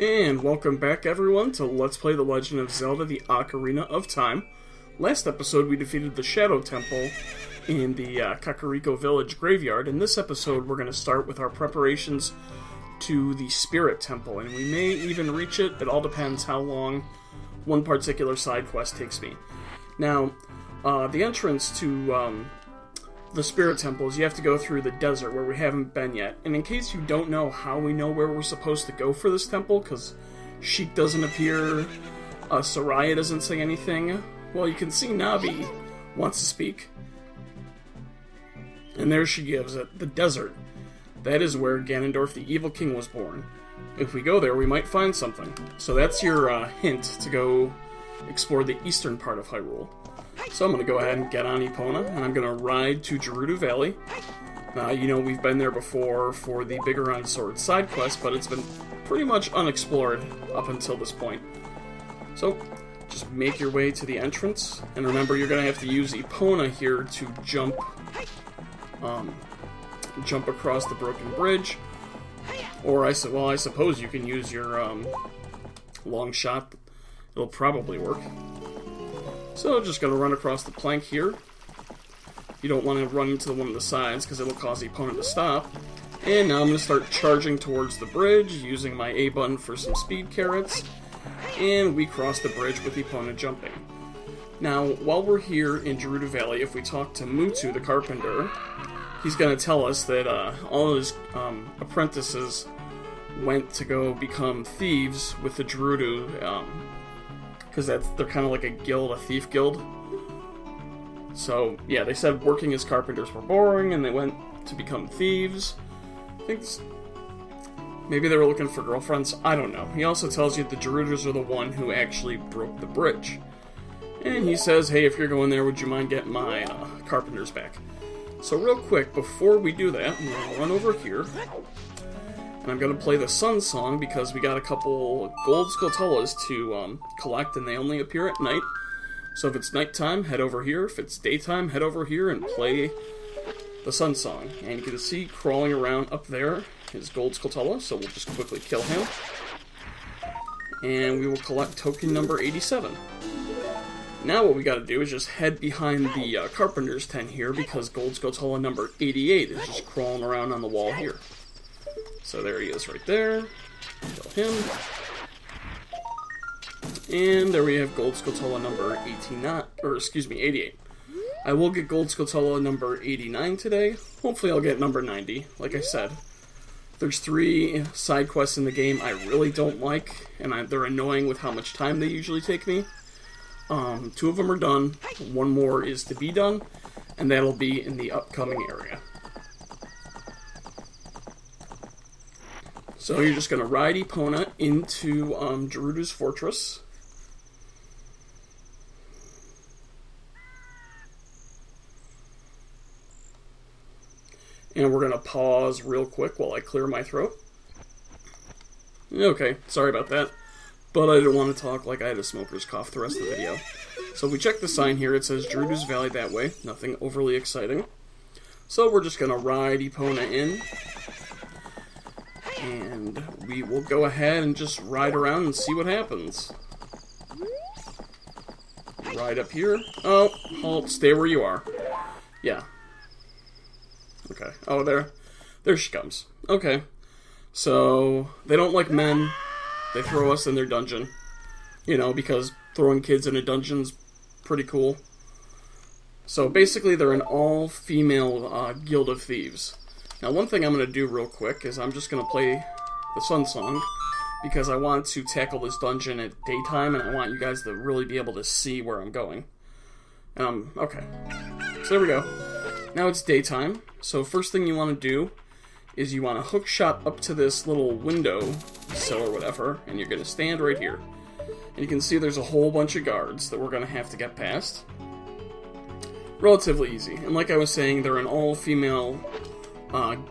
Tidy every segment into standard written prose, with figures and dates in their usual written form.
And welcome back, everyone, to Let's Play The Legend of Zelda, the Ocarina of Time. Last episode, we defeated the Shadow Temple in the Kakariko Village graveyard. In this episode, we're going to start with our preparations to the Spirit Temple, and we may even reach it. It all depends how long one particular side quest takes me. Now, the entrance to the Spirit Temple is you have to go through the desert where we haven't been yet. And in case you don't know how we know where we're supposed to go for this temple, because Sheik doesn't appear, Soraya doesn't say anything, well, you can see Navi wants to speak. And there she gives it, the desert. That is where Ganondorf the Evil King was born. If we go there, we might find something. So that's your hint to go explore the eastern part of Hyrule. So I'm going to go ahead and get on Epona, and I'm going to ride to Gerudo Valley. You know, we've been there before for the Bigger on Sword side quest, but it's been pretty much unexplored up until this point. So, just make your way to the entrance, and remember you're going to have to use Epona here to jump across the broken bridge. Or, I suppose you can use your long shot. It'll probably work. So, just going to run across the plank here. You don't want to run into one of the sides, because it'll cause the opponent to stop. And now I'm going to start charging towards the bridge, using my A button for some speed carrots. And we cross the bridge with the opponent jumping. Now, while we're here in Gerudo Valley, if we talk to Mutu, the carpenter, he's going to tell us that all his apprentices went to go become thieves with the Gerudo, because they're kind of like a guild, a thief guild. So, yeah, they said working as carpenters were boring, and they went to become thieves. I think maybe they were looking for girlfriends. I don't know. He also tells you the Gerudos are the one who actually broke the bridge. And he says, hey, if you're going there, would you mind getting my carpenters back? So real quick, before we do that, I'm going to run over here. And I'm going to play the Sun Song because we got a couple Gold Skulltulas to collect, and they only appear at night. So if it's nighttime, head over here. If it's daytime, head over here and play the Sun Song. And you can see crawling around up there is Gold Skulltula, so we'll just quickly kill him. And we will collect token number 87. Now what we got to do is just head behind the Carpenter's tent here, because Gold Skulltula number 88 is just crawling around on the wall here. So there he is right there. Kill him. And there we have Gold Skulltula number 88. I will get Gold Skulltula number 89 today. Hopefully I'll get number 90. Like I said, there's 3 side quests in the game I really don't like, and they're annoying with how much time they usually take me. 2 of them are done. 1 more is to be done, and that'll be in the upcoming area. So you're just going to ride Epona into Gerudo's Fortress. And we're going to pause real quick while I clear my throat. Okay, sorry about that. But I didn't want to talk like I had a smoker's cough the rest of the video. So if we check the sign here, it says Gerudo's Valley that way. Nothing overly exciting. So we're just going to ride Epona in. And we will go ahead and just ride around and see what happens. Ride up here. Oh, halt, stay where you are. Yeah. Okay. Oh, there she comes. Okay. So, they don't like men. They throw us in their dungeon. You know, because throwing kids in a dungeon's pretty cool. So, basically, they're an all-female guild of thieves. Now, one thing I'm going to do real quick is I'm just going to play the Sun Song, because I want to tackle this dungeon at daytime, and I want you guys to really be able to see where I'm going. Okay. So there we go. Now it's daytime, so first thing you want to do is you want to hook shot up to this little window sill or whatever, and you're going to stand right here. And you can see there's a whole bunch of guards that we're going to have to get past. Relatively easy. And like I was saying, they're an all-female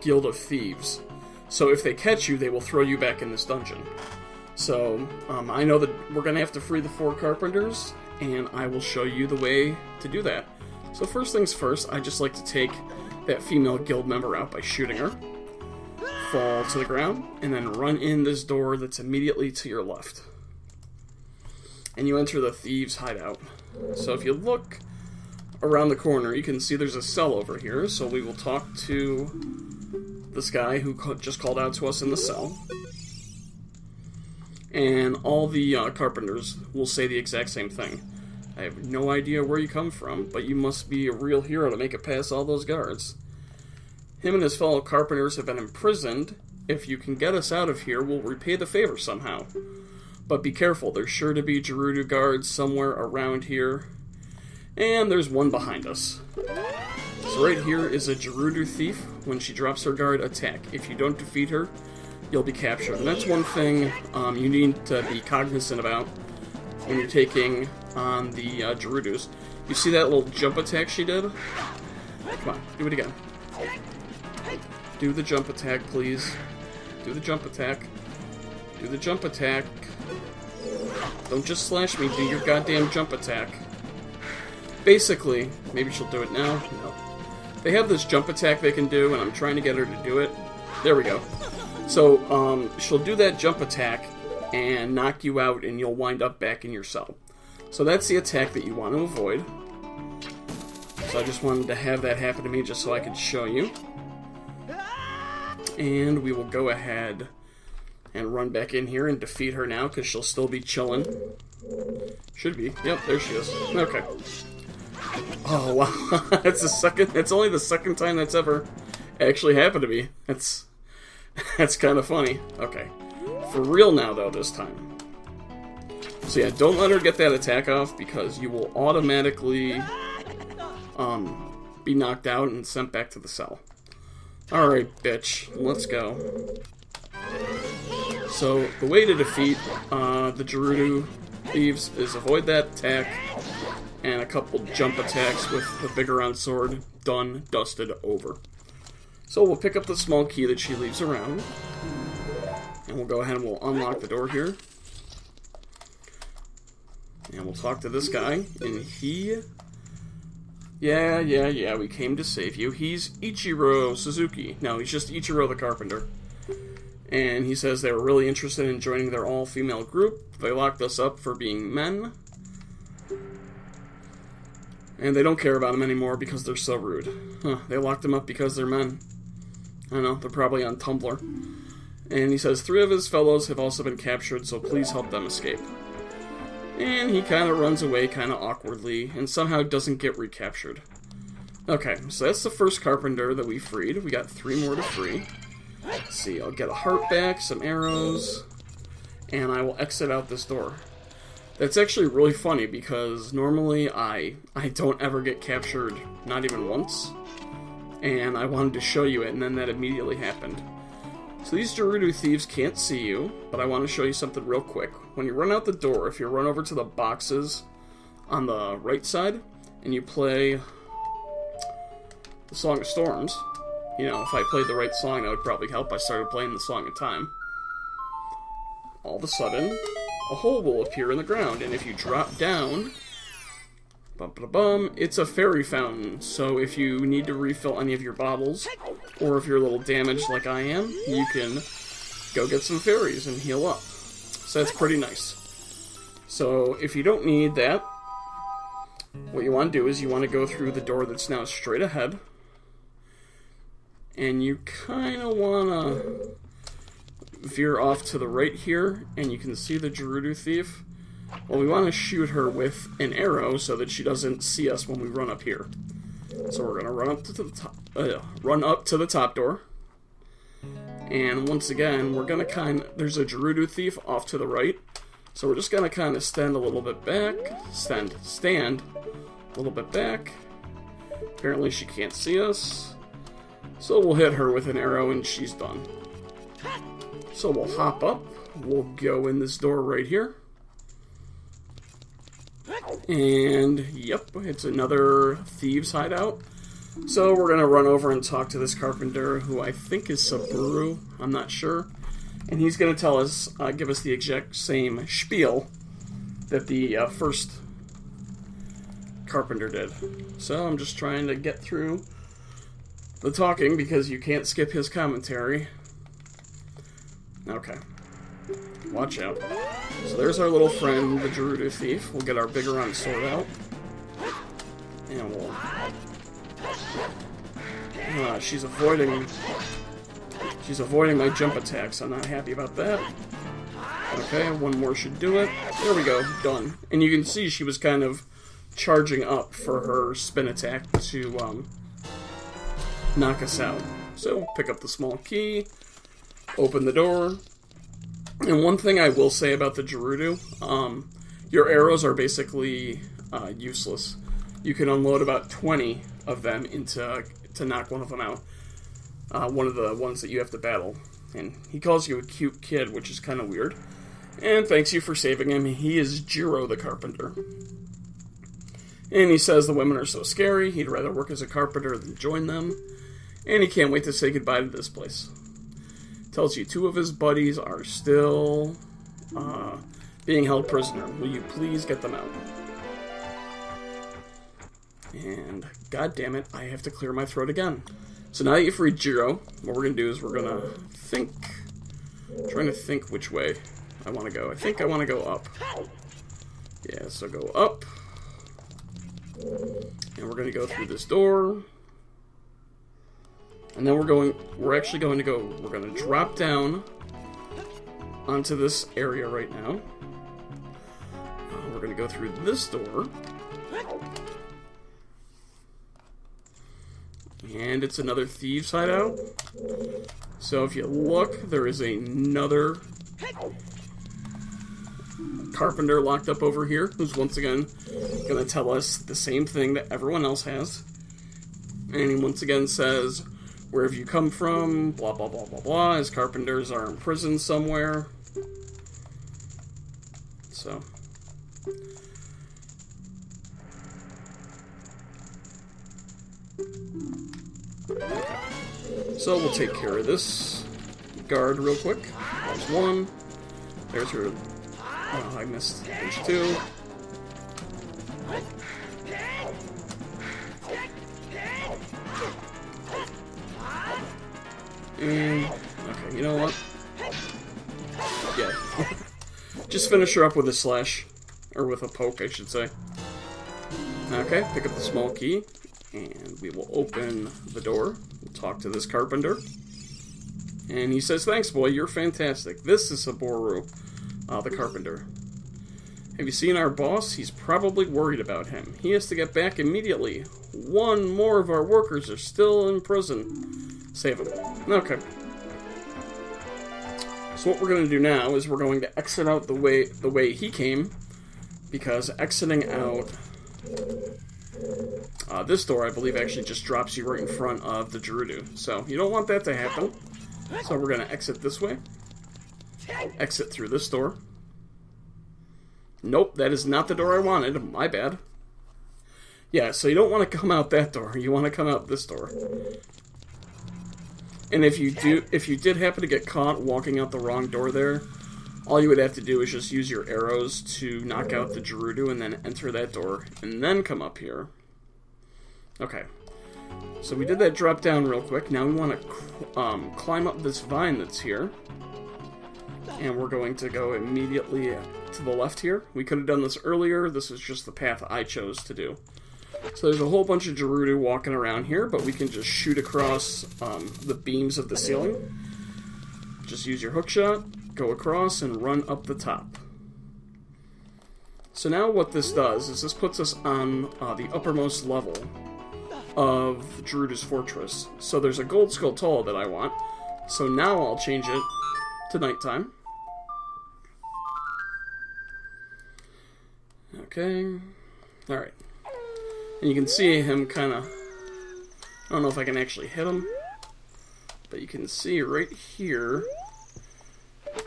guild of thieves. So if they catch you, they will throw you back in this dungeon. So I know that we're going to have to free the 4 carpenters, and I will show you the way to do that. So first things first, I just like to take that female guild member out by shooting her. fall to the ground, and then run in this door that's immediately to your left. And you enter the thieves' hideout. So if you look around the corner, you can see there's a cell over here, so we will talk to this guy who just called out to us in the cell. And all the carpenters will say the exact same thing. I have no idea where you come from, but you must be a real hero to make it past all those guards. Him and his fellow carpenters have been imprisoned. If you can get us out of here, we'll repay the favor somehow. But be careful, there's sure to be Gerudo guards somewhere around here. And there's one behind us. So right here is a Gerudo thief. When she drops her guard, attack. If you don't defeat her, you'll be captured. And that's one thing you need to be cognizant about when you're taking on the Gerudos. You see that little jump attack she did? Come on, do it again. Do the jump attack, please. Do the jump attack. Do the jump attack. Don't just slash me, do your goddamn jump attack. Basically, maybe she'll do it now. No. They have this jump attack they can do, and I'm trying to get her to do it. There we go. So, she'll do that jump attack and knock you out, and you'll wind up back in your cell. So that's the attack that you want to avoid. So I just wanted to have that happen to me just so I could show you. And we will go ahead and run back in here and defeat her now, because she'll still be chilling. Should be. Yep, there she is. Okay. Oh, wow. That's only the second time that's ever actually happened to me. That's kind of funny. Okay. For real now, though, this time. So yeah, don't let her get that attack off, because you will automatically be knocked out and sent back to the cell. Alright, bitch. Let's go. So, the way to defeat the Gerudo thieves is avoid that attack and a couple jump attacks with the Vigor sword. Done, dusted, over. So we'll pick up the small key that she leaves around, and we'll go ahead and we'll unlock the door here. And we'll talk to this guy, and he... Yeah, we came to save you. He's Ichiro Suzuki. No, he's just Ichiro the Carpenter. And he says they were really interested in joining their all-female group. They locked us up for being men. And they don't care about them anymore because they're so rude. Huh, they locked them up because they're men. I don't know, they're probably on Tumblr. And he says 3 of his fellows have also been captured, so please help them escape. And he kind of runs away kind of awkwardly, and somehow doesn't get recaptured. Okay, so that's the first carpenter that we freed. We got 3 more to free. Let's see, I'll get a heart back, some arrows, and I will exit out this door. That's actually really funny, because normally I don't ever get captured, not even once. And I wanted to show you it, and then that immediately happened. So these Gerudo thieves can't see you, but I want to show you something real quick. When you run out the door, if you run over to the boxes on the right side, and you play the Song of Storms, you know, if I played the right song, that would probably help. I started playing the Song of Time. All of a sudden, a hole will appear in the ground, and if you drop down, it's a fairy fountain. So if you need to refill any of your bottles, or if you're a little damaged like I am, you can go get some fairies and heal up. So that's pretty nice. So if you don't need that, what you want to do is you want to go through the door that's now straight ahead, and you kind of want to veer off to the right here, and you can see the Gerudo thief. Well, we want to shoot her with an arrow so that she doesn't see us when we run up here. So we're going to run up to the top door. And once again, we're going to there's a Gerudo thief off to the right. So we're just going to kind of stand a little bit back. Stand a little bit back. Apparently she can't see us. So we'll hit her with an arrow and she's done. So we'll hop up. We'll go in this door right here. And, yep, it's another thieves' hideout. So we're going to run over and talk to this carpenter, who I think is Saburo. I'm not sure. And he's going to tell us, give us the exact same spiel that the first carpenter did. So I'm just trying to get through the talking, because you can't skip his commentary. Okay. Watch out. So there's our little friend, the Gerudo Thief. We'll get our Bigoron sword out. And we'll... she's avoiding my jump attacks. I'm not happy about that. Okay, one more should do it. There we go, done. And you can see she was kind of charging up for her spin attack to knock us out. So, pick up the small key, open the door. And one thing I will say about the Gerudo, your arrows are basically useless. You can unload about 20 of them to knock one of them out. One of the ones that you have to battle. And he calls you a cute kid, which is kind of weird. And thanks you for saving him. He is Jiro the Carpenter. And he says the women are so scary, he'd rather work as a carpenter than join them. And he can't wait to say goodbye to this place. Tells you 2 of his buddies are still being held prisoner. Will you please get them out? And, god damn it, I have to clear my throat again. So now that you've freed Jiro, what we're going to do is we're going to think... trying to think which way I want to go. I think I want to go up. Yeah, so go up. And we're going to go through this door. And then we're going to drop down onto this area right now. We're going to go through this door. And it's another thieves' hideout. So if you look, there is another carpenter locked up over here, who's once again going to tell us the same thing that everyone else has. And he once again says, where have you come from? Blah, blah, blah, blah, blah. His carpenters are in prison somewhere. So... so we'll take care of this guard real quick. There's one. There's her... oh, I missed. There's 2. And... okay, you know what? Yeah. Just finish her up with a slash. Or with a poke, I should say. Okay, pick up the small key. And we will open the door. We'll talk to this carpenter. And he says, thanks, boy, you're fantastic. This is Saboru, the carpenter. Have you seen our boss? He's probably worried about him. He has to get back immediately. 1 more of our workers are still in prison. Save him. Okay. So what we're going to do now is we're going to exit out the way he came. Because exiting out... this door, I believe, actually just drops you right in front of the Gerudo. So, you don't want that to happen. So, we're going to exit this way. Exit through this door. Nope, that is not the door I wanted. My bad. Yeah, so you don't want to come out that door. You want to come out this door. And if you did happen to get caught walking out the wrong door there, all you would have to do is just use your arrows to knock out the Gerudo and then enter that door, and then come up here. Okay. So we did that drop down real quick. Now we want to climb up this vine that's here. And we're going to go immediately to the left here. We could have done this earlier. This is just the path I chose to do. So there's a whole bunch of Gerudo walking around here, but we can just shoot across the beams of the ceiling. Just use your hookshot, go across, and run up the top. So now what this does is this puts us on the uppermost level of Gerudo's Fortress. So there's a Gold Skulltula that I want. So now I'll change it to nighttime. Okay. Alright. And you can see him kind of... I don't know if I can actually hit him. But you can see right here...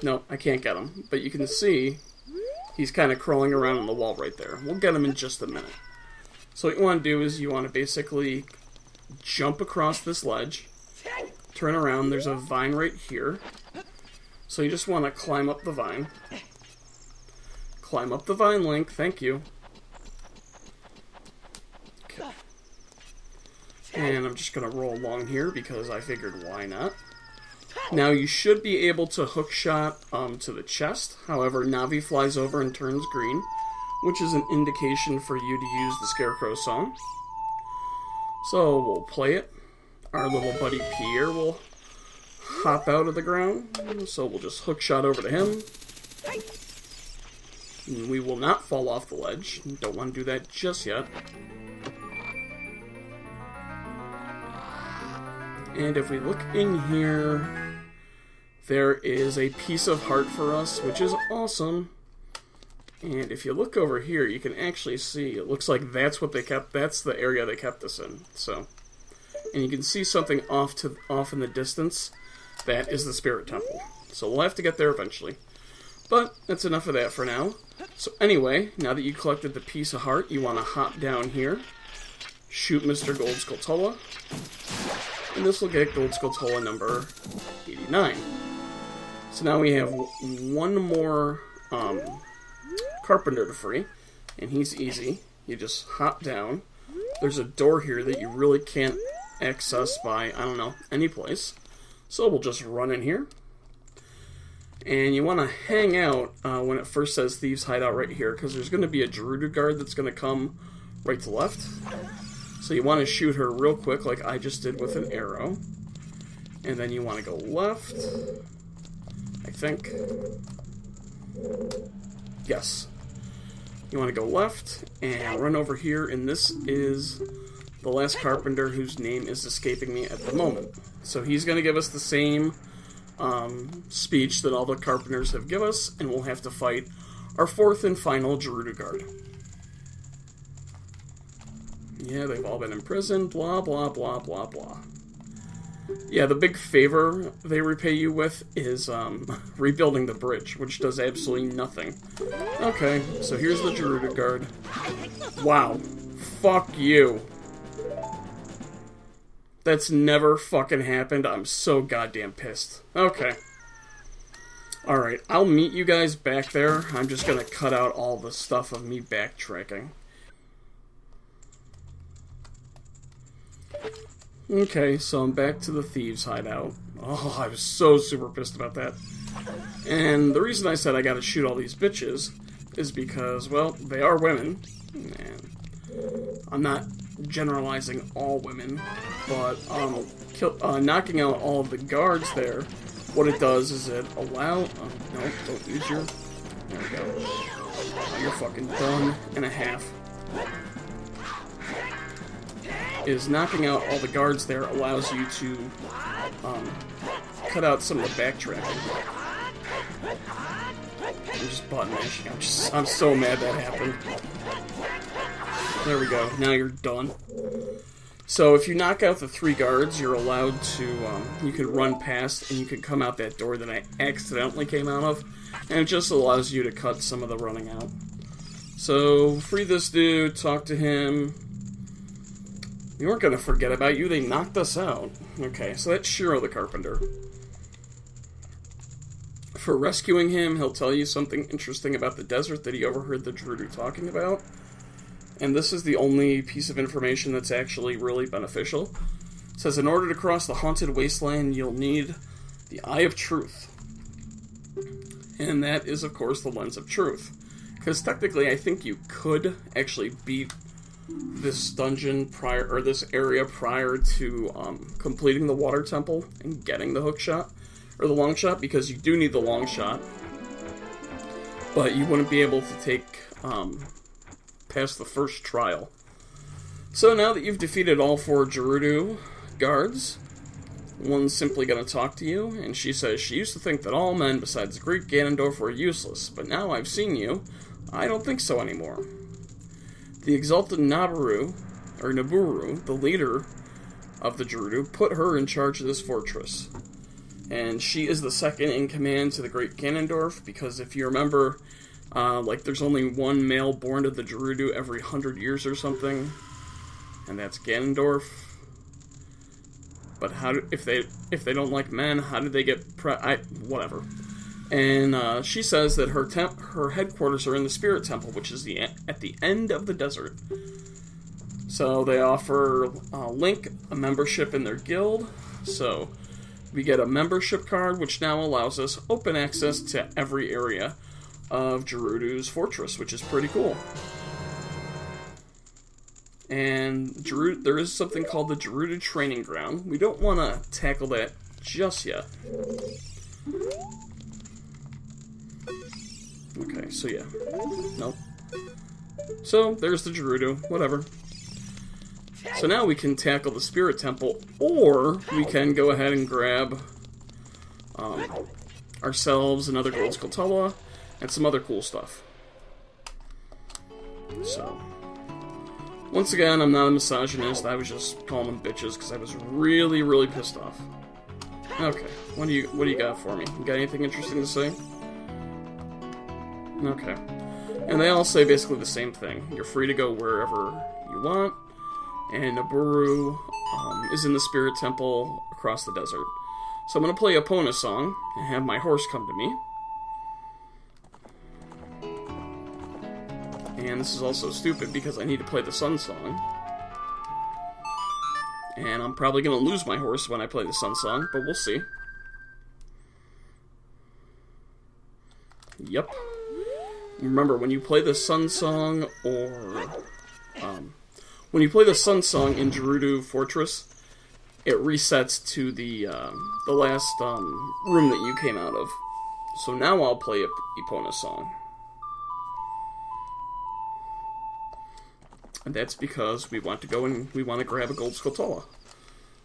No, I can't get him. But you can see he's kind of crawling around on the wall right there. We'll get him in just a minute. So what you want to do is you want to basically jump across this ledge. Turn around. There's a vine right here. So you just want to climb up the vine. Climb up the vine, Link. Thank you. Okay. And I'm just going to roll along here because I figured why not. Now you should be able to hookshot to the chest. However, Navi flies over and turns green, which is an indication for you to use the Scarecrow song. So we'll play it. Our little buddy Pierre will hop out of the ground. So we'll just hookshot over to him. And we will not fall off the ledge. Don't want to do that just yet. And if we look in here, there is a piece of heart for us, which is awesome. And if you look over here, you can actually see, it looks like that's what they kept, that's the area they kept us in. So, and you can see something off in the distance. That is the Spirit Temple. So we'll have to get there eventually. But that's enough of that for now. So anyway, now that you collected the piece of heart, you want to hop down here, shoot Mr. Gold Skulltula, and this will get Gold Skulltula number 89. So now we have one more carpenter to free, and he's easy. You just hop down. There's a door here that you really can't access by, I don't know, any place. So we'll just run in here. And you want to hang out when it first says Thieves Hideout right here, because there's going to be a Gerudo guard that's going to come right to left. So you want to shoot her real quick, like I just did with an arrow. And then you want to go left, I think. Yes. You want to go left and run over here, and this is the last carpenter whose name is escaping me at the moment. So he's going to give us the same speech that all the carpenters have given us, and we'll have to fight our fourth and final Gerudo guard. Yeah, they've all been imprisoned, blah, blah, blah, blah, blah. Yeah, the big favor they repay you with is rebuilding the bridge, which does absolutely nothing. Okay, so here's the Gerudo guard. Wow. Fuck you. That's never fucking happened. I'm so goddamn pissed. Okay. Alright, I'll meet you guys back there. I'm just gonna cut out all the stuff of me backtracking. Okay, so I'm back to the Thieves Hideout. Oh, I was so super pissed about that. And the reason I said I gotta shoot all these bitches is because, well, they are women. And I'm not generalizing all women, but knocking out all of the guards there, what it does is it no, don't use your... There we go. Oh, you're fucking done in a half. Is knocking out all the guards there allows you to cut out some of the backtracking. I'm just button mashing. I'm so mad that happened. There we go. Now you're done. So if you knock out the 3 guards, you're allowed to, you can run past and you can come out that door that I accidentally came out of, and it just allows you to cut some of the running out. So free this dude, talk to him. We weren't going to forget about you, they knocked us out. Okay, so that's Shiro the Carpenter. For rescuing him, he'll tell you something interesting about the desert that he overheard the Gerudo talking about. And this is the only piece of information that's actually really beneficial. It says, in order to cross the Haunted Wasteland, you'll need the Eye of Truth. And that is, of course, the Lens of Truth. Because technically, I think you could actually beat this dungeon or this area prior to completing the Water Temple and getting the hook shot, or the long shot, because you do need the long shot. But you wouldn't be able to take past the first trial. So now that you've defeated all 4 Gerudo guards, one's simply going to talk to you, and she says she used to think that all men besides the great Ganondorf were useless, but now I've seen you, I don't think so anymore. The exalted Naburu, the leader of the Gerudo, put her in charge of this fortress. And she is the second in command to the great Ganondorf, because if you remember, there's only one male born to the Gerudo every 100 years or something, and that's Ganondorf. But if they don't like men, how do they get whatever. And she says that her headquarters are in the Spirit Temple, which is at the end of the desert. So they offer Link a membership in their guild. So we get a membership card, which now allows us open access to every area of Gerudo's Fortress, which is pretty cool. And there is something called the Gerudo Training Ground. We don't want to tackle that just yet. Okay, so yeah. Nope. So, there's the Gerudo. Whatever. So now we can tackle the Spirit Temple, or we can go ahead and grab ourselves another Gold Skulltula and some other cool stuff. So, once again, I'm not a misogynist. I was just calling them bitches because I was really, really pissed off. Okay, what do you got for me? You got anything interesting to say? Okay. And they all say basically the same thing. You're free to go wherever you want. And Naburu is in the Spirit Temple across the desert. So I'm going to play Epona song and have my horse come to me. And this is also stupid because I need to play the Sun song. And I'm probably going to lose my horse when I play the Sun song, but we'll see. Yep. Remember, when you play the Sun song, or when you play the Sun song in Gerudo Fortress, it resets to the last room that you came out of. So now I'll play Epona song, and that's because we want to go and we want to grab a Gold Skulltula.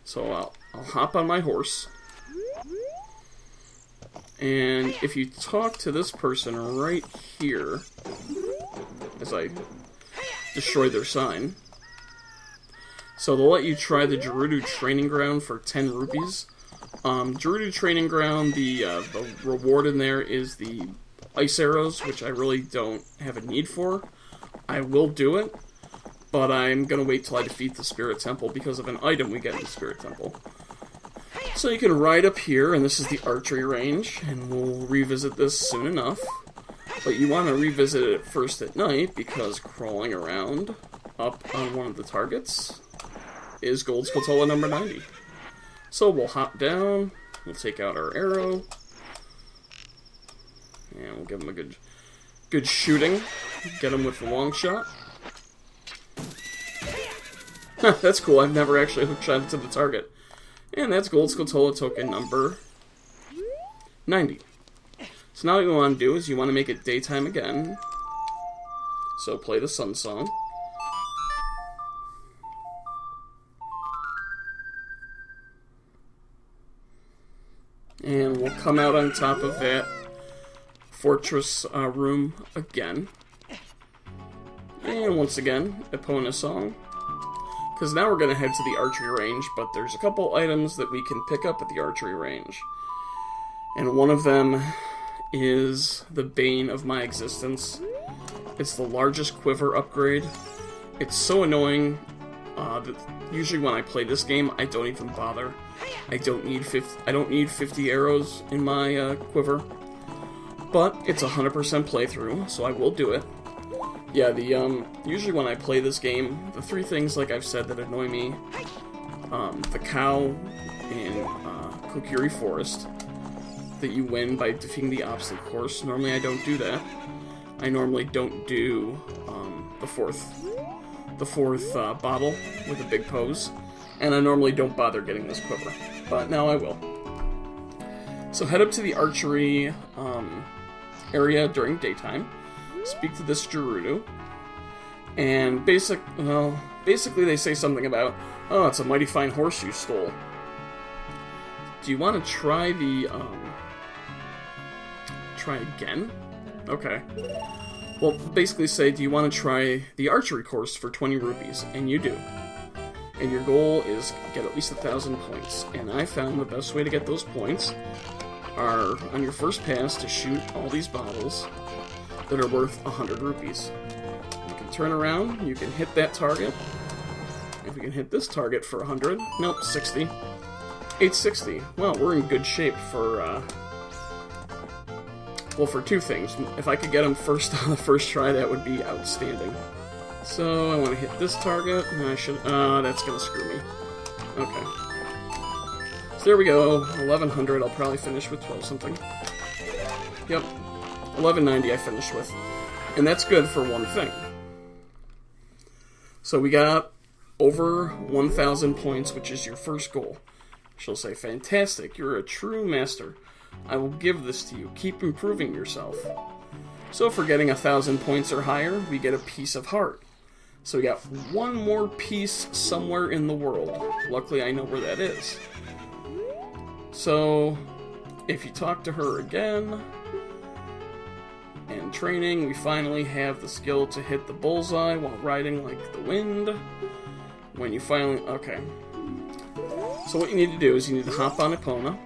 So I'll hop on my horse. And if you talk to this person right here, as I destroy their sign, so they'll let you try the Gerudo Training Ground for 10 rupees. Gerudo Training Ground, the reward in there is the ice arrows, which I really don't have a need for. I will do it, but I'm going to wait till I defeat the Spirit Temple because of an item we get in the Spirit Temple. So you can ride up here, and this is the archery range, and we'll revisit this soon enough. But you want to revisit it first at night, because crawling around up on one of the targets is Gold Skulltula number 90. So we'll hop down, we'll take out our arrow, and we'll give him a good shooting, get him with the long shot. That's cool, I've never actually hook shot to the target. And that's Gold Skulltula token number 90. So now what you want to do is you want to make it daytime again. So play the Sun song. And we'll come out on top of that fortress room again. And once again, Epona song. Because now we're going to head to the archery range, but there's a couple items that we can pick up at the archery range. And one of them is the bane of my existence. It's the largest Quiver Upgrade. It's so annoying that usually when I play this game, I don't even bother. I don't need 50 arrows in my quiver. But it's 100% playthrough, so I will do it. Yeah, usually when I play this game, the three things, like I've said, that annoy me, the cow in Kokiri Forest, that you win by defeating the obstacle course. Normally I don't do that. I normally don't do the fourth bottle with a big pose, and I normally don't bother getting this quiver, but now I will. So head up to the archery area during daytime. Speak to this Gerudo, and basically they say something about, oh, it's a mighty fine horse you stole. Do you want to try try again? Okay. Well, basically say, do you want to try the archery course for 20 rupees? And you do. And your goal is get at least 1,000 points. And I found the best way to get those points are, on your first pass, to shoot all these bottles that are worth 100 rupees. You can turn around, you can hit that target. If we can hit this target for 100, nope, 60. 860. Well, we're in good shape for, for two things. If I could get them first on the first try, that would be outstanding. So, I want to hit this target, and I should, that's gonna screw me. Okay. So there we go, 1100. I'll probably finish with 12 something. Yep, 1190 I finished with. And that's good for one thing. So we got over 1,000 points, which is your first goal. She'll say, fantastic, you're a true master. I will give this to you. Keep improving yourself. So for getting 1,000 points or higher, we get a piece of heart. So we got one more piece somewhere in the world. Luckily, I know where that is. So, if you talk to her again, and training, we finally have the skill to hit the bullseye while riding like the wind. When you finally... Okay. So what you need to do is you need to hop on Epona.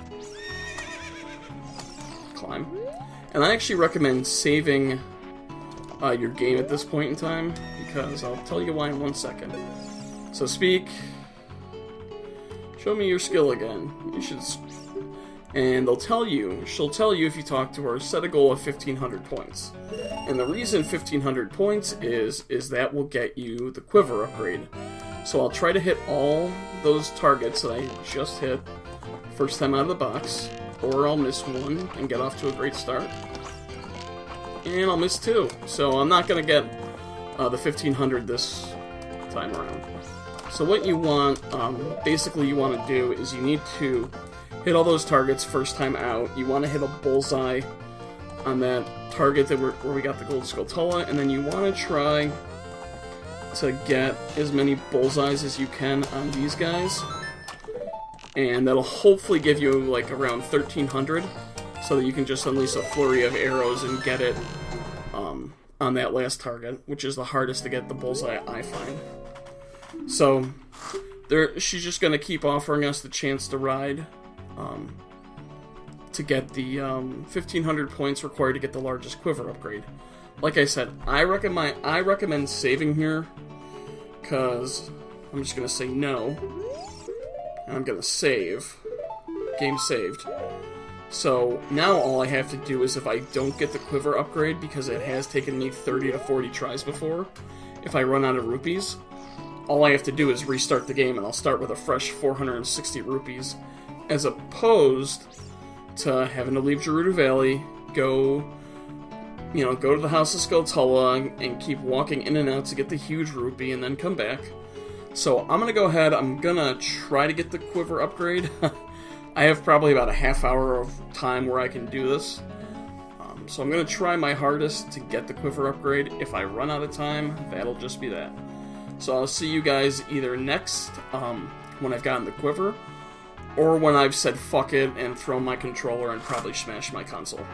Climb. And I actually recommend saving your game at this point in time, because I'll tell you why in 1 second. So speak. Show me your skill again. You should... And she'll tell you if you talk to her, set a goal of 1,500 points. And the reason 1,500 points is that will get you the Quiver Upgrade. So I'll try to hit all those targets that I just hit first time out of the box, or I'll miss one and get off to a great start. And I'll miss two. So I'm not going to get the 1,500 this time around. So what you want, basically you want to do is you need to hit all those targets first time out. You want to hit a bullseye on that target where we got the Gold Skulltula, and then you want to try to get as many bullseyes as you can on these guys. And that'll hopefully give you like around 1,300, so that you can just unleash a flurry of arrows and get it on that last target, which is the hardest to get the bullseye, I find. So she's just going to keep offering us the chance to ride to get the 1,500 points required to get the largest Quiver Upgrade. Like I said, I recommend saving here, because I'm just going to say no. And I'm going to save. Game saved. So now all I have to do is, if I don't get the Quiver Upgrade, because it has taken me 30 to 40 tries before, if I run out of rupees, all I have to do is restart the game, and I'll start with a fresh 460 rupees, as opposed to having to leave Gerudo Valley, go to the House of Skulltula, and keep walking in and out to get the huge rupee, and then come back. So I'm going to go ahead, I'm going to try to get the Quiver Upgrade. I have probably about a half hour of time where I can do this. So I'm going to try my hardest to get the Quiver Upgrade. If I run out of time, that'll just be that. So I'll see you guys either next, when I've gotten the Quiver, or when I've said fuck it and thrown my controller and probably smashed my console.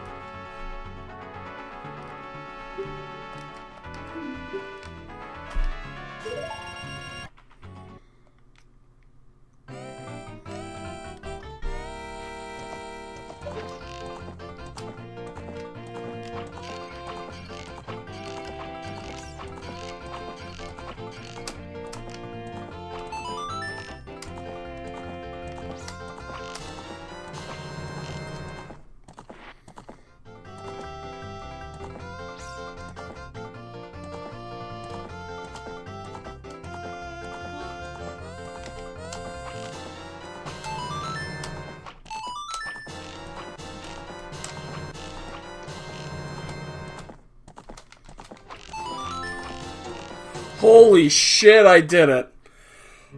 Holy shit, I did it.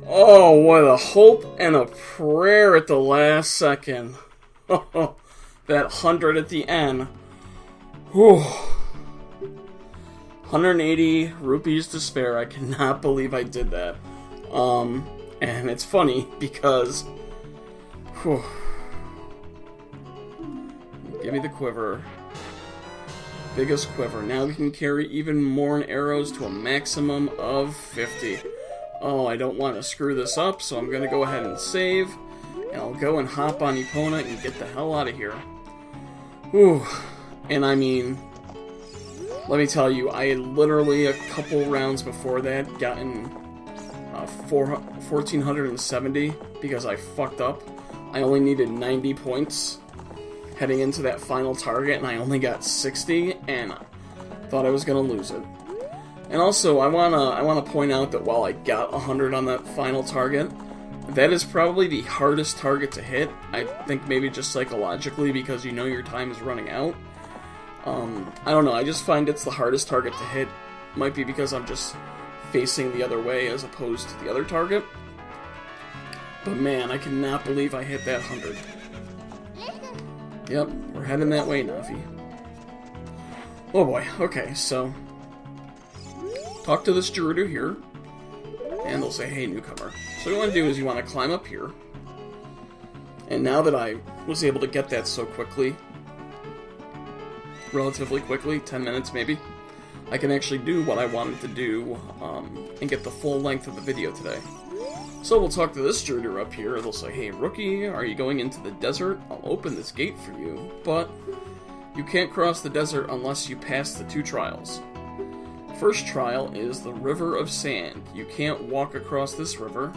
Oh, what a hope and a prayer at the last second. That 100 at the end. Whew. 180 rupees to spare. I cannot believe I did that. And it's funny because... Whew. Give me the quiver. Biggest quiver. Now we can carry even more arrows to a maximum of 50. Oh, I don't want to screw this up, so I'm going to go ahead and save. And I'll go and hop on Epona and get the hell out of here. Whew. And I mean, let me tell you, I had literally a couple rounds before that gotten 1,470 because I fucked up. I only needed 90 points heading into that final target, and I only got 60, and thought I was gonna lose it. And also, I wanna point out that while I got 100 on that final target, That is probably the hardest target to hit. I think maybe just psychologically because you know your time is running out. I don't know, I just find it's the hardest target to hit. Might be because I'm just facing the other way as opposed to the other target. But man, I cannot believe I hit that 100. Yep, we're heading that way, Navi. Oh boy, okay, so... talk to this Gerudo here, and they'll say, hey, newcomer. So what you want to do is you want to climb up here. And now that I was able to get that so quickly, relatively quickly, 10 minutes maybe, I can actually do what I wanted to do and get the full length of the video today. So we'll talk to this Gerudo up here. They'll say, hey, rookie, are you going into the desert? I'll open this gate for you, but you can't cross the desert unless you pass the 2 trials. First trial is the River of Sand. You can't walk across this river.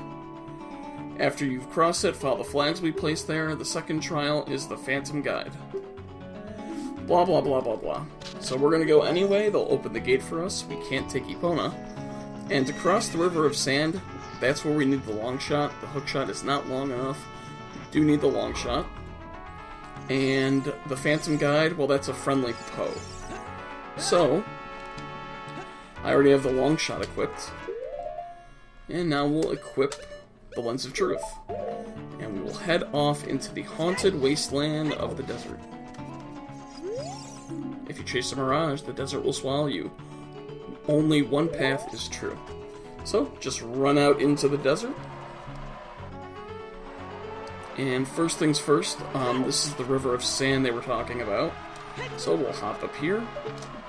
After you've crossed it, follow the flags we placed there. The second trial is the Phantom Guide. Blah, blah, blah, blah, blah. So we're going to go anyway. They'll open the gate for us. We can't take Epona. And to cross the River of Sand, that's where we need the long shot. The hook shot is not long enough. We do need the long shot. And the Phantom Guide, well, that's a friendly Poe. So... I already have the long shot equipped. And now we'll equip the Lens of Truth. And we will head off into the Haunted Wasteland of the desert. If you chase a mirage, the desert will swallow you. Only one path is true. So, just run out into the desert. And first things first, this is the River of Sand they were talking about. So we'll hop up here,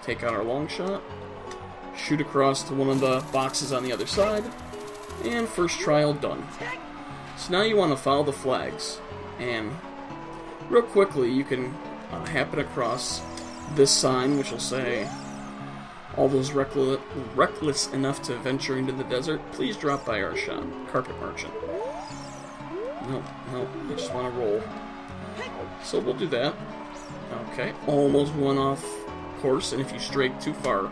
take out our long shot, shoot across to one of the boxes on the other side, and first trial done. So now you want to follow the flags, and real quickly you can happen across this sign which will say, all those reckless enough to venture into the desert, please drop by our shop, Carpet Merchant. No, I just want to roll. So we'll do that. Okay, almost went off course, and if you stray too far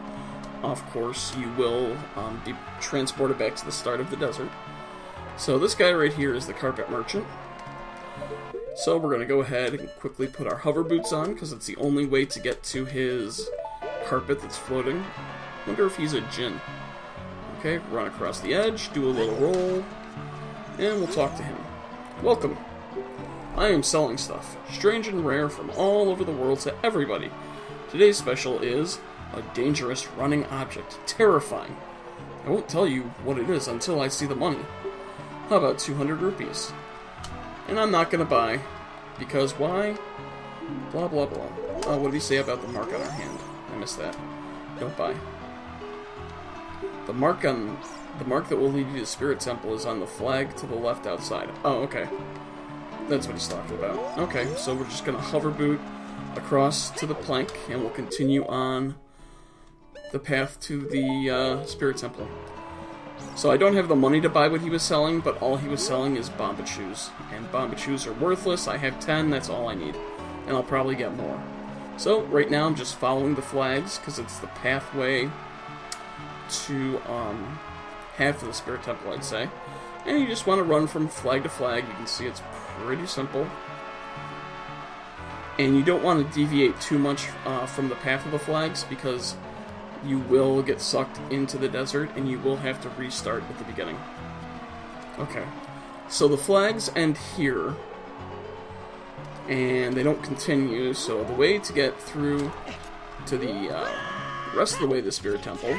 off course, you will be transported back to the start of the desert. So this guy right here is the Carpet Merchant. So we're going to go ahead and quickly put our hover boots on, because it's the only way to get to his carpet that's floating. Wonder if he's a djinn. Okay, run across the edge, do a little roll, and we'll talk to him. Welcome. I am selling stuff, strange and rare from all over the world to everybody. Today's special is a dangerous running object. Terrifying. I won't tell you what it is until I see the money. How about 200 rupees? And I'm not gonna buy, because why? Blah blah blah. Oh, what did he say about the mark on our hand? I missed that. Don't buy. The mark that will lead you to the Spirit Temple is on the flag to the left outside. Oh, okay. That's what he's talking about. Okay, so we're just gonna hover boot across to the plank, and we'll continue on the path to the Spirit Temple. So I don't have the money to buy what he was selling, but all he was selling is Bomba Shoes. And Bomba Shoes are worthless. I have 10, that's all I need. And I'll probably get more. So right now I'm just following the flags, because it's the pathway to half of the Spirit Temple, I'd say. And you just want to run from flag to flag. You can see it's pretty simple. And you don't want to deviate too much from the path of the flags, because you will get sucked into the desert, and you will have to restart at the beginning. Okay, so the flags end here, and they don't continue, so the way to get through to the rest of the way to the Spirit Temple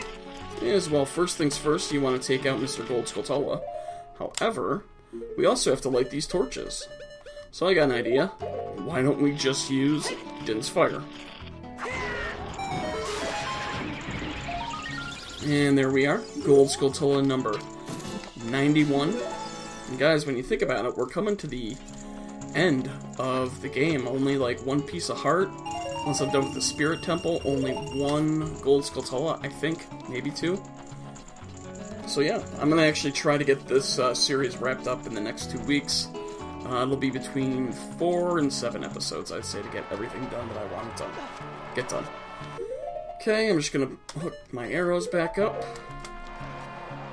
is, well, first things first, you want to take out Mr. Gold Skulltula. However, we also have to light these torches. So I got an idea. Why don't we just use Din's Fire? And there we are, Gold Skulltula number 91. And guys, when you think about it, we're coming to the end of the game. Only like one piece of heart. Once I'm done with the Spirit Temple, only one Gold Skulltula, I think. Maybe 2. So yeah, I'm going to actually try to get this series wrapped up in the next 2 weeks. It'll be between 4 and 7 episodes, I'd say, to get everything done that I want to get done. Okay, I'm just going to hook my arrows back up.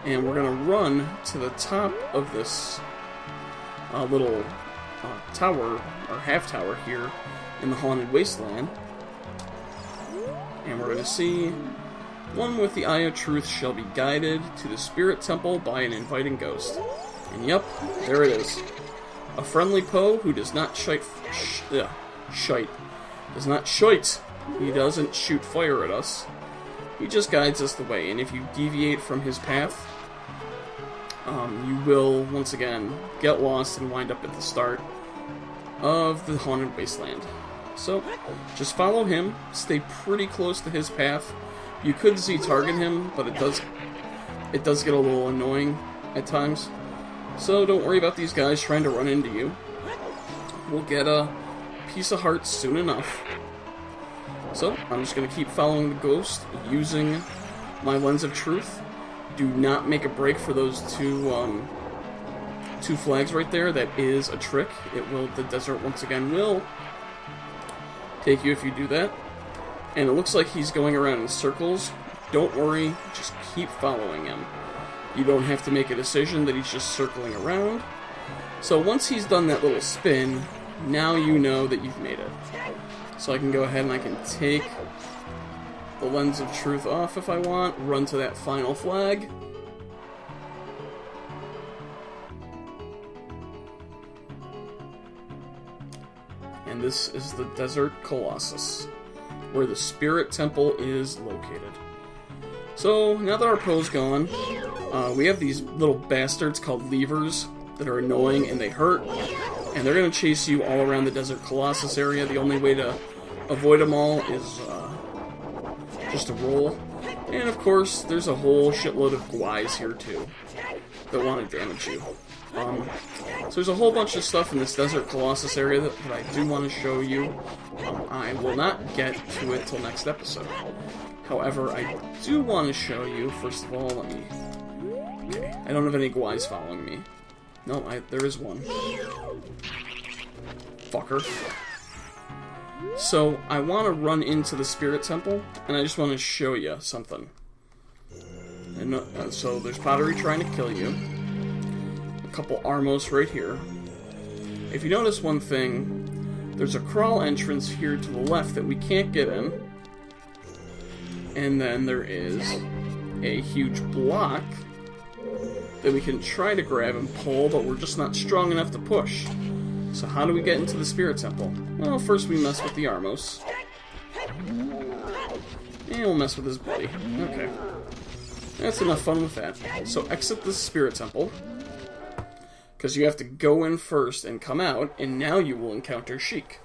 And we're going to run to the top of this little tower, or half tower here in the Haunted Wasteland. And we're going to see, one with the Eye of Truth shall be guided to the Spirit Temple by an inviting ghost. And yep, there it is. A friendly Poe who does not shite. Does not shite. He doesn't shoot fire at us. He just guides us the way, and if you deviate from his path, you will, once again, get lost and wind up at the start of the Haunted Wasteland. So, just follow him, stay pretty close to his path. You could Z-target him, but it does get a little annoying at times. So don't worry about these guys trying to run into you. We'll get a piece of heart soon enough. So, I'm just going to keep following the ghost, using my Lens of Truth. Do not make a break for those two flags right there. That is a trick. The desert once again will take you if you do that. And it looks like he's going around in circles. Don't worry, just keep following him. You don't have to make a decision that he's just circling around. So once he's done that little spin, now you know that you've made it. So I can go ahead and I can take the Lens of Truth off if I want, run to that final flag. And this is the Desert Colossus, where the Spirit Temple is located. So, now that our Poe's gone, we have these little bastards called levers that are annoying and they hurt, and they're going to chase you all around the Desert Colossus area. The only way to avoid them all is just to roll. And of course, there's a whole shitload of guys here too that want to damage you. So there's a whole bunch of stuff in this Desert Colossus area that I do want to show you. I will not get to it till next episode. However, I do want to show you, first of all, let me... Okay, I don't have any guys following me. No, there is one. Fucker. So, I want to run into the Spirit Temple, and I just want to show you something. And so, there's pottery trying to kill you. A couple Armos right here. If you notice one thing, there's a crawl entrance here to the left that we can't get in. And then there is a huge block that we can try to grab and pull, but we're just not strong enough to push. So how do we get into the Spirit Temple? Well, first we mess with the Armos. And we'll mess with his buddy. Okay. That's enough fun with that. So exit the Spirit Temple, because you have to go in first and come out, and now you will encounter Sheik,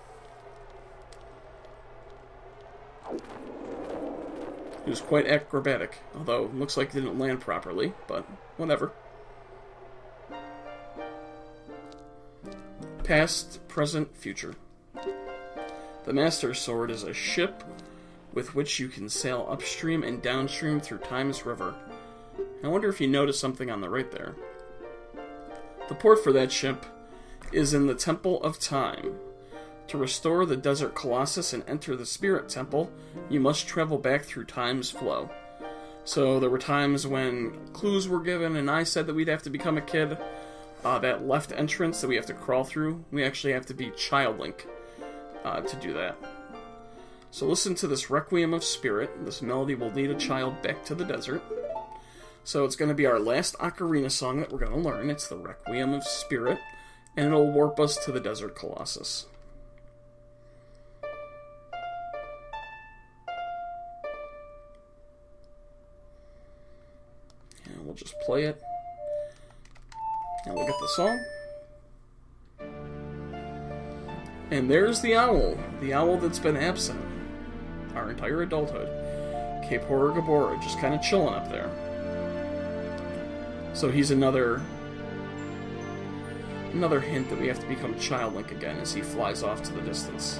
who's quite acrobatic, although it looks like it didn't land properly, but whatever. Past, present, future. The Master Sword is a ship with which you can sail upstream and downstream through Time's River. I wonder if you noticed something on the right there. The port for that ship is in the Temple of Time. To restore the Desert Colossus and enter the Spirit Temple, you must travel back through time's flow. So there were times when clues were given and I said that we'd have to become a kid. That left entrance that we have to crawl through, we actually have to be Child Link to do that. So listen to this Requiem of Spirit. This melody will lead a child back to the desert. So it's going to be our last Ocarina song that we're going to learn. It's the Requiem of Spirit, and it'll warp us to the Desert Colossus. And we'll just play it. And we'll get the song. And there's the owl that's been absent our entire adulthood. Cape Horror Gabora, just kind of chilling up there. So he's another hint that we have to become Child Link again as he flies off to the distance.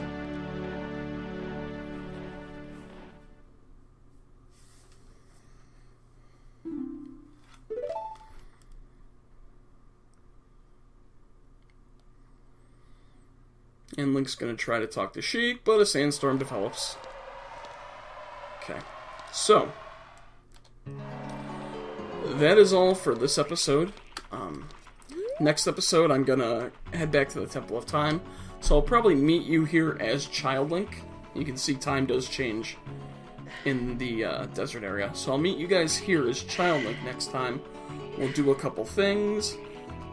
And Link's going to try to talk to Sheik, but a sandstorm develops. Okay. So, that is all for this episode. Next episode, I'm gonna head back to the Temple of Time, so I'll probably meet you here as Child Link. You can see time does change in the desert area, so I'll meet you guys here as Child Link next time. We'll do a couple things,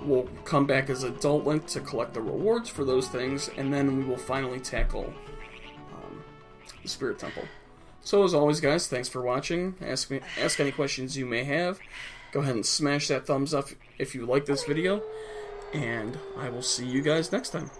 we'll come back as Adult Link to collect the rewards for those things, and then we will finally tackle the Spirit Temple. So as always, guys, thanks for watching. Ask any questions you may have. Go ahead and smash that thumbs up if you like this video, and I will see you guys next time.